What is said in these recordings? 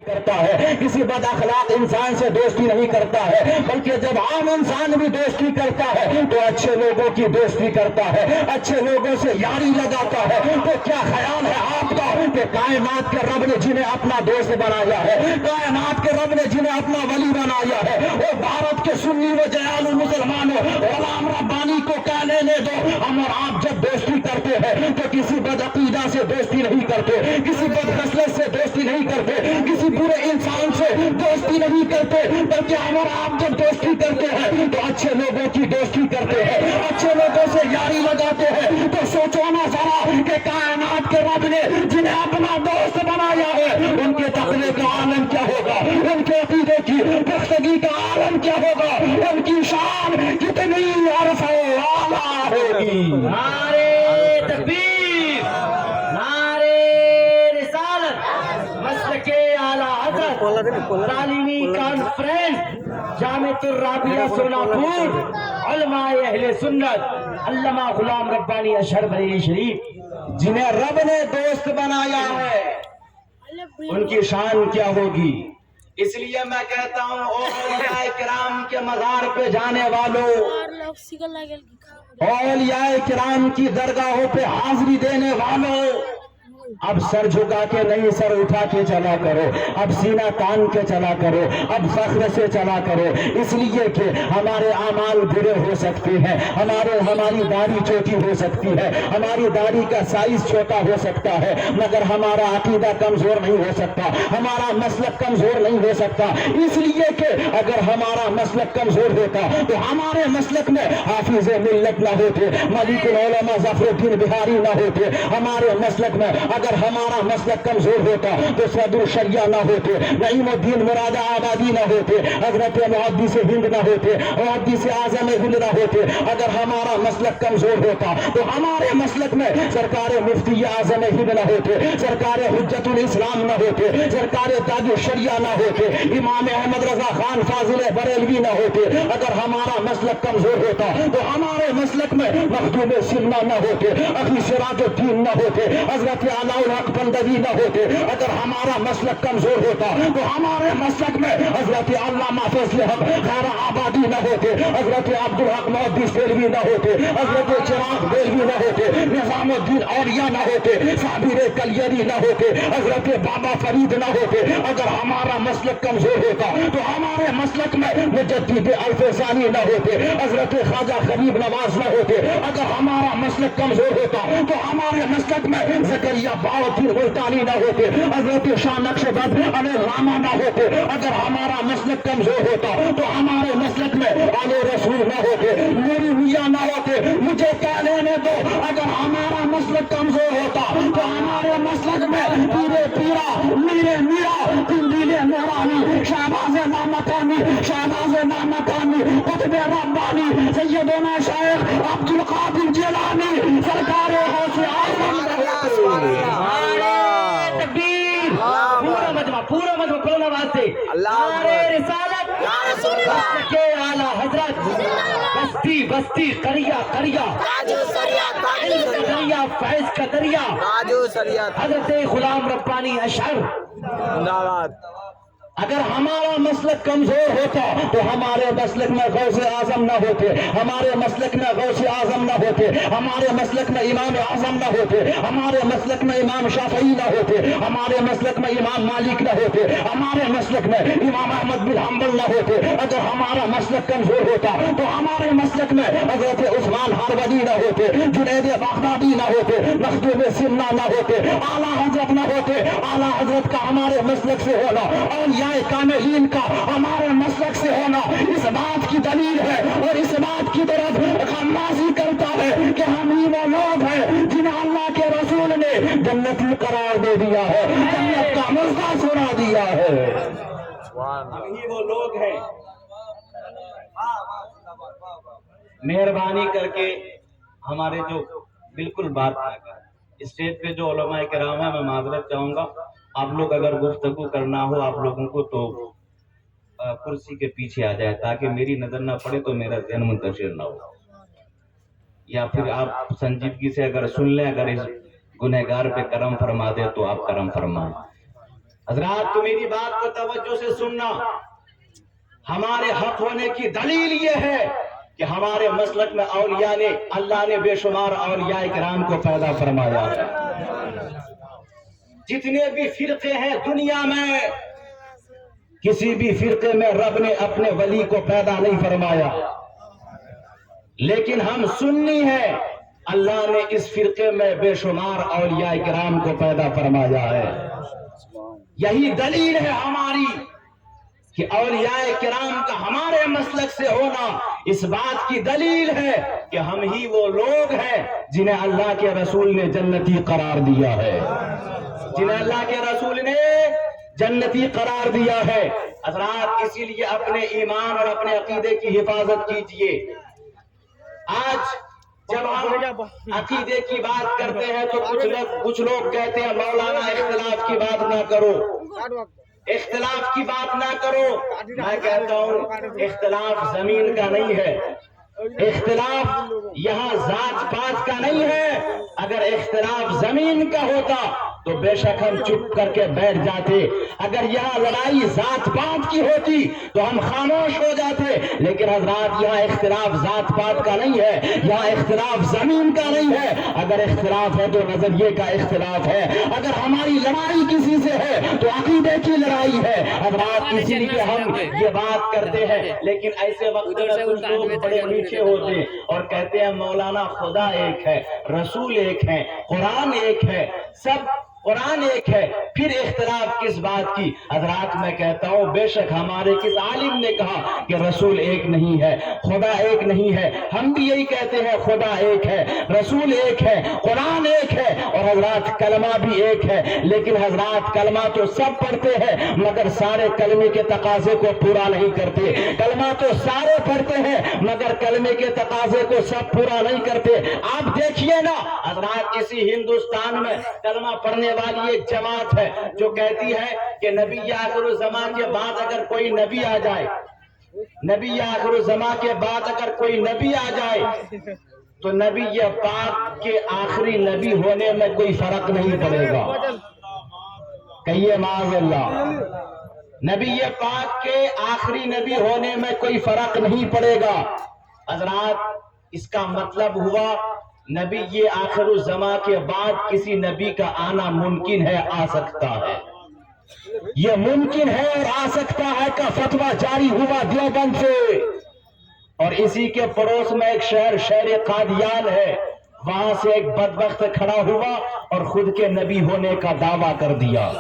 کرتا ہے، کسی بد اخلاق انسان سے دوستی نہیں کرتا ہے، بلکہ جب عام انسان بھی دوستی کرتا ہے تو اچھے لوگوں کی دوستی کرتا ہے، اچھے لوگوں سے یاری لگاتا ہے۔ تو کیا خیال ہے آپ کا کہ کائنات کے رب نے جنہیں اپنا دوست بنایا ہے، کائنات کے رب نے جنہیں اپنا ولی بنایا ہے، وہ بھارت کے سنی و جیال مسلمانوں غلام ربانی کو کیا لینے دو، ہم اور آپ جب دوستی کرتے ہیں تو کسی بد عقیدہ سے دوستی نہیں کرتے، کسی بد خصلت سے دوستی نہیں کرتے، کسی برے انسان سے دوستی نہیں کرتے، بلکہ ہم اور آپ جب دوستی کرتے ہیں تو اچھے لوگوں کی دوستی کرتے ہیں، اچھے لوگوں سے یاری لگاتے ہیں۔ تو سوچو نا ذرا کہ کائنات کے رب نے جنہیں اپنا دوست بنایا ہے ان کے تقوی کا عالم کیا ہوگا، ان کے عقیدے کی پختگی کا عالم کیا ہوگا، ان کی شان کتنی عرفہ اعلیٰ ہوگی۔ نعرے تکبیر، نعرے رسالت، مسلک اعلی حضرت تعلیمی کانفرنس جامعۃ الرابعہ سولاپور، علماء اہل سنت علامہ غلام ربانی اشہر بریلوی شریف، جنہیں رب نے دوست بنایا ہے ان کی شان کیا ہوگی۔ اس لیے میں کہتا ہوں اولیاء کرام کے مزار پہ جانے والوں، اولیاء کرام کی درگاہوں پہ حاضری دینے والوں، اب سر جھکا کے نہیں سر اٹھا کے چلا کرو، اب سینہ تان کے چلا کرو، اب فخر سے چلا کرو، اس لیے کہ ہمارے اعمال برے ہو سکتے ہیں، ہماری داڑھی چھوٹی ہو سکتی ہے، ہماری داڑھی کا سائز چھوٹا ہو سکتا ہے، مگر ہمارا عقیدہ کمزور نہیں ہو سکتا، ہمارا مسلک کمزور نہیں ہو سکتا۔ اس لیے کہ اگر ہمارا مسلک کمزور ہوتا تو ہمارے مسلک میں حافظ ملت نہ ہوتے، ملک العلماء ظفر الدین بہاری نہ ہوتے، ہمارے مسلک میں اگر ہمارا مسلک کمزور ہوتا تو صدر الشریعہ نہ ہوتے، نعیم الدین مراد آبادی نہ ہوتے، حضرت محدث ہند نہ ہوتے، محدث اعظم ہند نہ ہوتے۔ اگر ہمارا مسلک کمزور ہوتا تو ہمارے مسلک میں سرکار مفتی اعظم ہند نہ ہوتے، سرکار حجت الاسلام نہ ہوتے، سرکار تاج الشریعہ نہ ہوتے، امام احمد رضا خان فاضل بریلوی نہ ہوتے۔ اگر ہمارا مسلک کمزور ہوتا تو ہمارے مسلک میں مخدوم سنہ نہ ہوتے، اخی سراج الدین نہ ہوتے، حضرت علاء الحق بندگی نہ ہوتے۔ اگر ہمارا مسلک کمزور ہوتا تو ہمارے مسلک میں حضرت علامہ فضل حق خیر آبادی نہ ہوتے، حضرت عبدالحق محدث بریلوی نہ ہوتے، حضرت چراغ بریلوی نہ ہوتے، نظام الدین اولیاء نہ ہوتے، صابر کلیری نہ ہوتے، حضرت بابا فرید نہ ہوتے۔ اگر ہمارا مسلک کمزور ہوتا تو ہمارے مسلک میں مجدد الفسانی نہ ہوتے، حضرت خواجہ غریب نواز نہ ہوتے۔ اگر ہمارا مسلک کمزور ہوتا تو ہمارے مسلک میں زکریا باؤدین ملتانی نہ ہوتے، حضرت شاہ نقشبند علیہ الرحمہ نہ ہوتے۔ اگر ہمارا مسلک کمزور ہوتا تو ہمارے مسلک میں آل رسول نہ ہوتے، نوری میاں نہ ہوتے۔ مجھے کیا لینے دو، اگر ہمارا مسلک کمزور ہوتا تو ہمارے مسلک میں پیرے پیرا، میرے میرا، قندیل نورانی، شہباز نامکانی، شہباز نامکانی، قطب ربانی، سیدنا شیخ عبد القادر جیلانی، سرکار غوث اعظم پورا مجمع بلند آواز سے نعرے رسالت، مسلک اعلی حضرت، بستی قریہ دریا فیض کا دریا، حضرت غلام ربانی اشہر۔ اگر ہمارا مسلک کمزور ہوتا تو ہمارے مسلک میں غوث اعظم نہ ہوتے، ہمارے مسلک میں غوث اعظم نہ ہوتے، ہمارے مسلک میں امام اعظم نہ ہوتے، ہمارے مسلک میں امام شافعی نہ ہوتے، ہمارے مسلک میں امام مالک نہ ہوتے، ہمارے مسلک میں امام احمد بن حنبل نہ ہوتے۔ اگر ہمارا مسلک کمزور ہوتا تو ہمارے مسلک میں حضرت عثمان ہروردی نہ ہوتے، جنید بغدادی نہ ہوتے، مخدوم سنہ نہ ہوتے، اعلیٰ حضرت نہ ہوتے۔ اعلیٰ حضرت کا ہمارے مسلک سے ہونا اور کاملین کا ہمارے مسلک سے ہونا اس بات کی دلیل ہے اور اس بات کی طرف خمازی کرتا ہے کہ ہم ہی وہ لوگ ہیں جنہیں اللہ کے رسول نے جنتی قرار دے دیا ہے، جنت کا مزہ سنا دیا ہے۔ ہم ہی وہ لوگ ہیں۔ مہربانی کر کے ہمارے جو بالکل بات اسٹیج پہ جو علماء کرام ہیں، میں معذرت چاہوں گا، آپ لوگ اگر گفتگو کرنا ہو آپ لوگوں کو تو کرسی کے پیچھے آ جائے تاکہ میری نظر نہ پڑے تو میرا ذہن منتشر نہ ہو، یا پھر آپ سنجیدگی سے اگر سن لیں، اگر اس گنہگار پہ کرم فرما دے تو آپ کرم فرمائیں۔ حضرات تو میری بات کو توجہ سے سننا، ہمارے حق ہونے کی دلیل یہ ہے کہ ہمارے مسلک میں اولیاء نے، اللہ نے بے شمار اولیاء کرام کو پیدا فرمایا ہے۔ جتنے بھی فرقے ہیں دنیا میں، کسی بھی فرقے میں رب نے اپنے ولی کو پیدا نہیں فرمایا، لیکن ہم سنی ہیں، اللہ نے اس فرقے میں بے شمار اولیاء کرام کو پیدا فرمایا ہے۔ یہی دلیل ہے ہماری کہ اولیاء کرام کا ہمارے مسلک سے ہونا اس بات کی دلیل ہے کہ ہم ہی وہ لوگ ہیں جنہیں اللہ کے رسول نے جنتی قرار دیا ہے، جنہیں اللہ کے رسول نے جنتی قرار دیا ہے۔ حضرات اسی لیے اپنے ایمان اور اپنے عقیدے کی حفاظت کیجئے۔ آج جب ہم عقیدے کی بات کرتے ہیں تو کچھ لوگ کہتے ہیں مولانا اختلاف کی بات نہ کرو، اختلاف کی بات نہ کرو۔ میں کہتا ہوں اختلاف زمین کا نہیں ہے، اختلاف یہاں ذات پات کا نہیں ہے۔ اگر اختلاف زمین کا ہوتا تو بے شک ہم چپ کر کے بیٹھ جاتے، اگر یہاں لڑائی ذات پات کی ہوتی تو ہم خاموش ہو جاتے، لیکن حضرات یہاں اختلاف ذات پات کا نہیں ہے، یہاں اختلاف زمین کا نہیں ہے۔ اگر اختلاف ہے تو نظریے کا اختلاف ہے، اگر ہماری لڑائی کسی سے ہے تو عقیدے کی لڑائی ہے۔ حضرات اسی لیے ہم یہ بات کرتے ہیں، لیکن ایسے وقت میں کچھ لوگ بڑے میٹھے ہوتے اور کہتے ہیں مولانا خدا ایک ہے، رسول ایک ہے، قرآن ایک ہے، سب قرآن ایک ہے، پھر اختلاف کس بات کی؟ حضرات میں کہتا ہوں بے شک ہمارے کس عالم نے کہا کہ رسول ایک نہیں ہے، خدا ایک نہیں ہے، ہم بھی یہی کہتے ہیں خدا ایک ہے، رسول ایک ہے، قرآن ایک ہے، اور حضرات کلمہ بھی ایک ہے۔ لیکن حضرات کلمہ تو سب پڑھتے ہیں مگر سارے کلمے کے تقاضے کو پورا نہیں کرتے، کلمہ تو سارے پڑھتے ہیں مگر کلمے کے تقاضے کو سب پورا نہیں کرتے۔ آپ دیکھیے نا حضرات اسی ہندوستان میں کلمہ پڑھنے والی ایک جماعت ہے جو کہتی ہے کہ نبی آخر الزمان کے بعد اگر کوئی نبی آ جائے، نبی آخر الزمان کے بعد اگر کوئی نبی آ جائے تو نبی پاک کے آخری نبی ہونے میں کوئی فرق نہیں پڑے گا۔ کہیے معاذ اللہ، نبی پاک کے آخری نبی ہونے میں کوئی فرق نہیں پڑے گا۔ حضرات اس کا مطلب ہوا نبی یہ آخر الزمان کے بعد کسی نبی کا آنا ممکن ہے، آ سکتا ہے، یہ ممکن ہے اور آ سکتا ہے کا فتویٰ جاری ہوا دیوبند سے۔ اور اسی کے پڑوس میں ایک شہر قادیان ہے، وہاں سے ایک بدبخت کھڑا ہوا اور خود کے نبی ہونے کا دعویٰ کر دیا،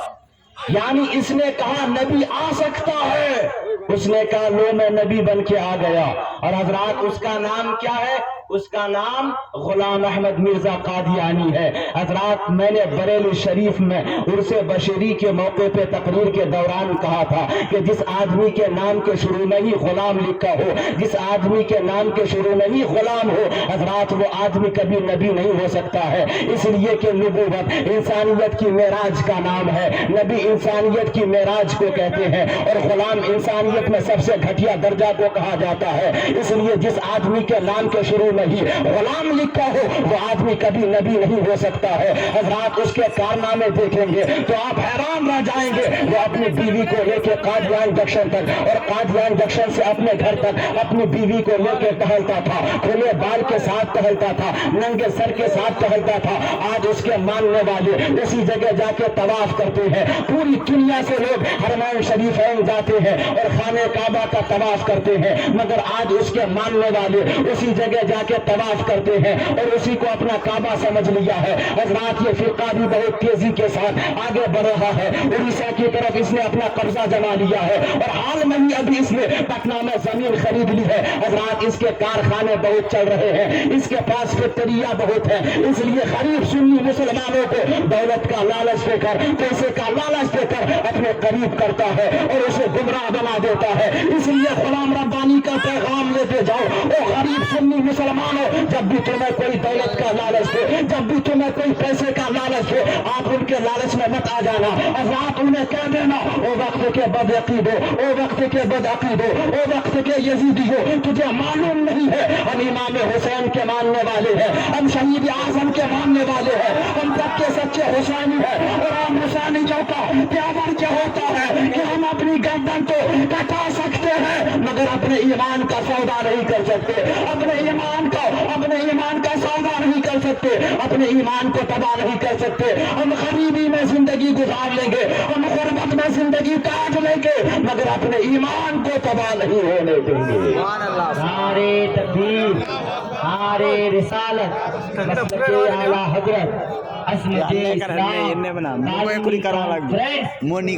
یعنی اس نے کہا نبی آ سکتا ہے، اس نے کہا لو میں نبی بن کے آ گیا۔ اور حضرات اس کا نام کیا ہے؟ اس کا نام غلام احمد مرزا قادیانی ہے۔ حضرات میں نے بریلی شریف میں عرس بشری کے موقع پہ تقریر کے دوران کہا تھا کہ جس آدمی کے نام کے شروع میں ہی غلام لکھا ہو، جس آدمی کے نام کے شروع میں ہی غلام ہو، حضرات وہ آدمی کبھی نبی نہیں ہو سکتا ہے، اس لیے کہ نبوت انسانیت کی معراج کا نام ہے، نبی انسانیت کی معراج کو کہتے ہیں، اور غلام انسانیت میں سب سے گھٹیا درجہ کو کہا جاتا ہے۔ اس لیے جس آدمی کے نام کے شروع میں ہی غلام لکھا ہو وہ آدمی کبھی نبی نہیں ہو سکتا ہے۔ حضرات اس کے کارنامے دیکھیں گے تو آپ حیران رہ جائیں گے، وہ اپنی بیوی کو لے کے قادیان جنکشن تک اور قادیان جنکشن سے اپنے گھر تک اپنی بیوی کو لے کے ٹہلتا تھا، کھلے بال کے ساتھ ٹہلتا تھا، ننگے سر کے ساتھ ٹہلتا تھا۔ آج اس کے ماننے والے اسی جگہ جا کے طواف کرتے ہیں، پوری دنیا سے لوگ حرمین شریفین جاتے ہیں اور خانہ کعبہ کا طواف کرتے ہیں، مگر آج اس کے ماننے والے اسی جگہ جا کے طواف کرتے ہیں اور اسی کو اپنا کعبہ سمجھ لیا ہے۔ حضرات یہ فرقہ بھی بہت تیزی کے ساتھ آگے بڑھ رہا ہے، اڑیسہ کی طرف اس نے اپنا قبضہ جما لیا ہے اور حال میں ہی ابھی اس نے پٹنہ میں زمین خرید لی ہے۔ حضرات اس کے کارخانے بہت چل رہے ہیں، اس کے پاس فیکٹریاں بہت ہیں، اس لیے غریب سنی مسلمانوں کو دولت کا لالچ دے کر، پیسے کا لالچ دے کر اپنے قریب کرتا ہے اور اسے گمراہ بنا دیتا ہے۔ اس لیے غلام ربانی کا پیغام لیتے جاؤ، وہ غریب سنی مسلمان مسلمانوں جب بھی تمہیں کوئی دولت کا لالچ ہو, جب بھی تمہیں کوئی پیسے کا لالچ ہو, آپ ان کے لالچ میں مت آ جانا. حضرات انہیں کہہ دینا او وقت کے بد عقید ہو, او وقت کے بد عقید ہو, او وقت کے یزیدی ہو, تجھے معلوم نہیں ہے ہم امام حسین کے ماننے والے ہیں, ہم شہید اعظم کے ماننے والے ہیں, ہم سب کے سچے حسینی ہیں. اور ہم حسینیوں کا پیغام کیا ہوتا ہے کہ ہم اپنی گردن کو کٹا سکتے ہیں مگر اپنے ایمان کا سودا نہیں کر سکتے, اپنے ایمان کا سودا نہیں کر سکتے, اپنے ایمان کو تباہ نہیں کر سکتے. ہم غریبی میں زندگی گزار لیں گے, ہم غربت میں زندگی کاٹ لیں گے مگر اپنے ایمان کو تباہ نہیں ہونے دیں گے. نعرے تکبیر, نعرے رسالت, مسلک اعلیٰ حضرت, عصمت اسلام,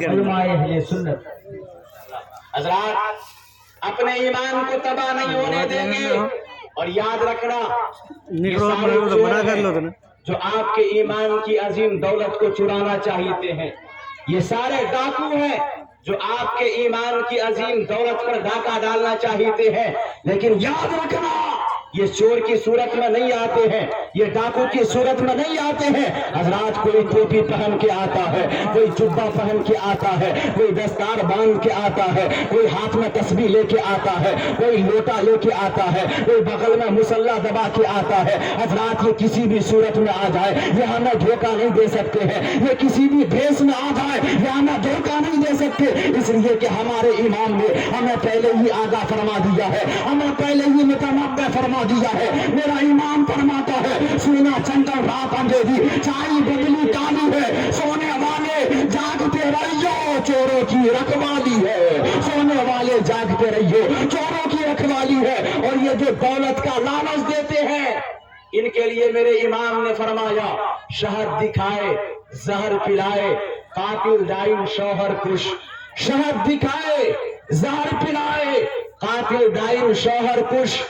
علماء اہل سنت. حضرات اپنے ایمان کو تباہ نہیں ہونے دیں گے. اور یاد رکھنا یہ سارے چور ہیں جو آپ کے ایمان کی عظیم دولت کو چرانا چاہتے ہیں, یہ سارے ڈاکو ہیں جو آپ کے ایمان کی عظیم دولت پر ڈاکہ ڈالنا چاہتے ہیں. لیکن یاد رکھنا یہ چور کی صورت میں نہیں آتے ہیں, یہ ڈاکو کی صورت میں نہیں آتے ہیں. حضرات کوئی ٹوپی پہن کے آتا ہے, کوئی جبہ پہن کے آتا ہے, کوئی دستار باندھ کے آتا ہے, کوئی ہاتھ میں تسبیح لے کے آتا ہے, کوئی لوٹا لے کے آتا ہے, کوئی بغل میں مسلح دبا کے آتا ہے. حضرات یہ کسی بھی صورت میں آ جائے یہ ہمیں دھوکہ نہیں دے سکتے ہیں, یہ کسی بھی بھیس میں آ جائے یہ ہمیں دھوکہ نہیں دے سکتے, اس لیے کہ ہمارے امام نے ہمیں پہلے ہی آگاہ فرما دیا ہے, ہمیں پہلے ہی متنبہ فرما دیا ہے. میرا امام فرماتا ہے سونا چندر رات اندھیری, چائی بدلی کالی ہے, سونے والے جاگتے رہیو چوروں کی رکھوالی ہے, سونے والے جاگتے رہیو چوروں کی رکھوالی ہے. اور یہ جو دولت کا لالچ دیتے ہیں ان کے لیے میرے امام نے فرمایا شہد دکھائے زہر پلائے قاتل ڈائن شوہر کش, شہد دکھائے زہر پلائے قاتل ڈائن شوہر کش.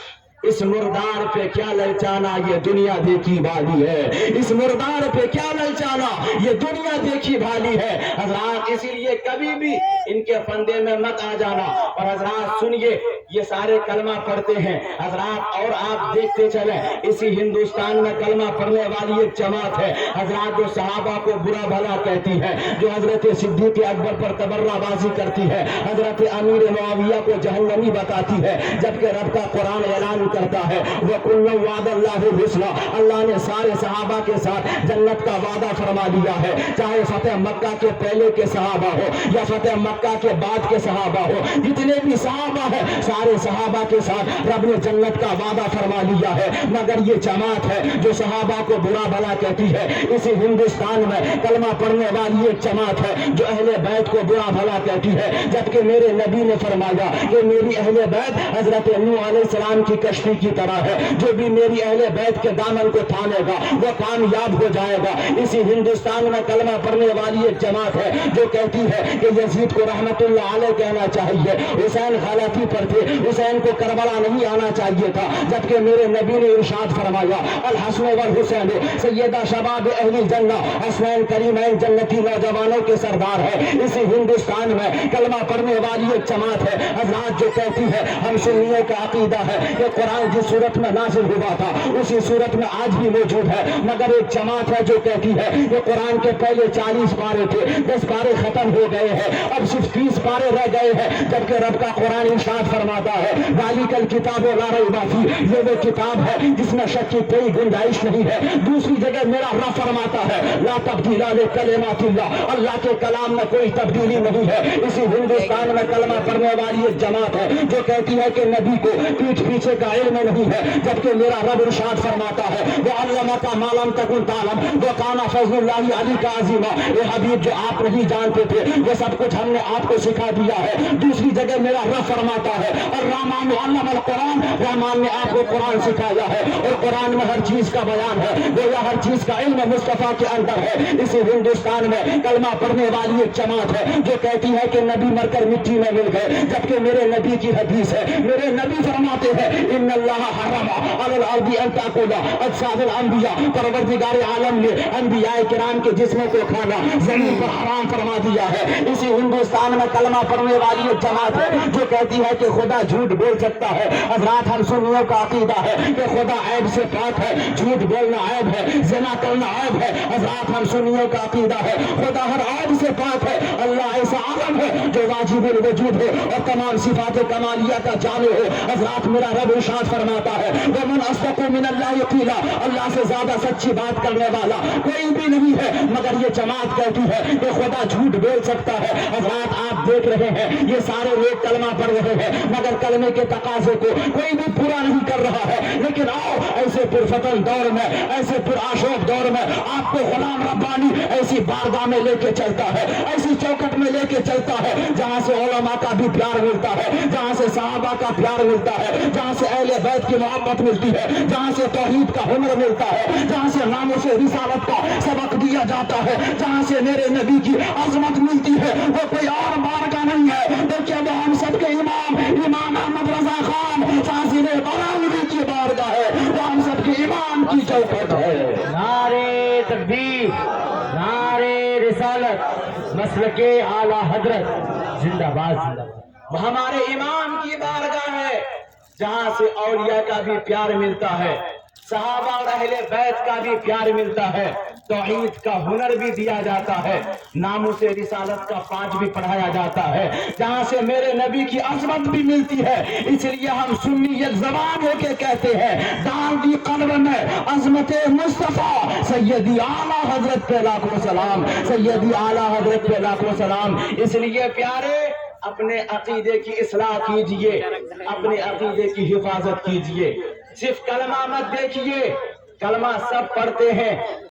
اس مردار پہ کیا للچانا یہ دنیا دیکھی بھالی ہے, اس مردار پہ کیا للچانا یہ دنیا دیکھی بھالی ہے. حضرات اسی لیے کبھی بھی ان کے فندے میں مت آ جانا. اور حضرات سنیے یہ سارے کلمہ پڑھتے ہیں حضرات, اور آپ دیکھتے چلیں اسی ہندوستان میں کلمہ پڑھنے والی ایک جماعت ہے حضرات جو صحابہ کو برا بھلا کہتی ہے, جو حضرت صدیق اکبر پر تبرہ بازی کرتی ہے, حضرت امیر معاویہ کو جہنمی بتاتی ہے, جبکہ رب کا قرآن اعلان کرتا ہے وَقُلُّ وَعْدَ اللَّهُ الْحُسْنَى, اللہ نے سارے صحابہ کے ساتھ جنت کا وعدہ فرما دیا ہے, چاہے فتح مکہ کے پہلے کے صحابہ ہو یا فتح مکہ کے بعد کے صحابہ ہو, جتنے بھی صحابہ ہیں سارے صحابہ کے ساتھ رب نے جنت کا وعدہ فرما لیا ہے. مگر یہ جماعت ہے جو صحابہ کو برا بھلا کہتی ہے, اسی ہندوستان میں کلمہ پڑھنے والی ایک جماعت ہے جو اہل بیت کو برا بھلا کہتی ہے, جبکہ میرے نبی نے فرمایا کہ میری اہل بیت حضرت نوح علیہ السلام کی کشتی کی طرح ہے, جو بھی میری اہل بیت کے دامن کو تھامے گا وہ کامیاب ہو جائے گا. اسی ہندوستان میں کلمہ پڑھنے والی ایک جماعت ہے جو کہتی ہے کہ یزید کو رحمت اللہ علیہ کہنا چاہیے, حسین غلطی پر تھے, حسین کو کربلا نہیں آنا چاہیے تھا, جبکہ میرے نبی نے ارشاد فرمایا الحسن والحسین سیدہ شباب اہل جنہ, حسنین کریمین جنتی نوجوانوں کے سردار ہے. اسی ہندوستان میں کلمہ پڑھنے والی ایک جماعت ہے حضرات جو کہتی ہے ہم سنیوں کا عقیدہ ہے کہ قرآن جس صورت میں نازل ہوا تھا اسی صورت میں آج بھی موجود ہے. مگر ایک جماعت ہے جو کہتی ہے کہ قرآن کے پہلے 40 پارے تھے, 10 پارے ختم ہو گئے ہیں, اب صرف 30 پارے رہ گئے ہیں, جبکہ رب کا قرآن ارشاد فرماتا ہے ذالک الکتاب لا ریب فیہ, یہ وہ کتاب ہے جس میں شک کی کوئی گنجائش نہیں ہے. دوسری جگہ میرا رب فرماتا ہے لا تبدیل لکلمات اللہ, اللہ کے کلام میں کوئی تبدیلی نہیں ہے. اسی ہندوستان میں کلمہ پڑھنے والی ایک جماعت ہے جو کہتی ہے کہ نبی کو پیٹھ پیچھے کا علم نہیں ہے, جبکہ میرا رب ارشاد فرماتا ہے وَعَلَّمَكَ مَا لَمْ تَكُنْ تَعْلَمْ وَكَانَ فَضْلُ اللَّهِ عَلَيْكَ عَظِيمًا. اے حبیب جو آپ نہیں جانتے تھے وہ سب کچھ ہم نے آپ کو سکھا دیا ہے. دوسری جگہ میرا رب فرماتا ہے الرحمن علم القرآن, رحمان نے آپ کو قرآن سکھایا ہے اور قرآن میں ہر چیز کا بیان ہے, گویا ہر چیز کا علم مصطفیٰ کے اندر ہے. اسی ہندوستان میں کلمہ پڑھنے والی ایک جماعت ہے جو کہتی ہے کہ نبی مر کر مٹی میں مل گئے, جبکہ میرے نبی کی حدیث ہے, میرے نبی فرماتے ہیں ان اللہ حرم علی الارض ان تاکل اجساد الانبیاء, پروردگار عالم نے انبیاء کرام کے جسموں کو کھانا زمین پر حرام فرما دیا ہے. اسی ہندوستان میں کلمہ پڑھنے والی ایک جماعت ہے جو کہتی ہے کہ خدا خدا جھوٹ بول سکتا ہے؟ حضرات ہم سنیوں کا عقیدہ ہے کہ خدا عیب سے پاک ہے، جھوٹ بولنا عیب ہے، زنا کرنا عیب ہے۔ حضرات ہم سنیوں کا عقیدہ ہے خدا ہر عیب سے پاک ہے، اللہ ایسا عالم ہے جو واجب الوجود ہے اور تمام صفات کمالیہ کا جامع ہے۔ حضرات میرا رب ارشاد فرماتا ہے ومن اصدق من اللہ قیلا، اللہ سے زیادہ سچی بات کرنے والا کوئی بھی نہیں ہے، مگر یہ جماعت کہتی ہے کہ خدا جھوٹ بول سکتا ہے۔ حضرات آپ دیکھ رہے ہیں یہ سارے لوگ کلمہ پڑھ رہے ہیں مگر کلمے کے تقاضے کو کوئی بھی پورا نہیں کر رہا ہے۔ لیکن آؤ ایسے پرفتن دور میں، ایسے پرآشوب دور میں آپ کو غلام ربانی ایسی بارگاہ میں لے کے چلتا ہے، ایسی چوکٹ میں لے کے چلتا ہے جہاں سے علماء کا بھی پیار ملتا ہے، جہاں سے صحابہ کا پیار ملتا ہے، جہاں سے اہل بیت کی محبت ملتی ہے، جہاں سے توحید کا ہنر ملتا ہے، جہاں سے ناموس رسالت کا سبق دیا جاتا ہے، جہاں سے میرے نبی کی عظمت ملتی ہے۔ وہ کوئی اور بارگاہ نہیں ہے بلکہ وہ ہم سب کے امام احمد رضا خان فاضل براؤنی کی بارگاہ ہے، وہ ہم سب کے امام کی چوکٹ ہے۔ نعرے تکبیر، نعرے رسالت، مسلک اعلی حضرت زندہ باد زندہ باد۔ وہ ہمارے امام کی بارگاہ ہے جہاں سے اولیاء کا بھی پیار ملتا ہے، صحابہ اور اہل بیت کا بھی پیار ملتا ہے، توحید کا ہنر بھی دیا جاتا ہے، ناموس رسالت کا پانچ بھی پڑھایا جاتا ہے، جہاں سے میرے نبی کی عظمت بھی ملتی ہے۔ اس لیے ہم سنی یک زبان ہو کے کہتے ہیں ڈال دی قلب میں عظمت مصطفیٰ، سیدی اعلیٰ حضرت پہ لاکھوں سلام، سیدی اعلیٰ حضرت پہ لاکھوں سلام۔ اس لیے پیارے اپنے عقیدے کی اصلاح کیجئے، اپنے عقیدے کی حفاظت کیجئے، صرف کلمہ مت دیکھیے، کلمہ سب پڑھتے ہیں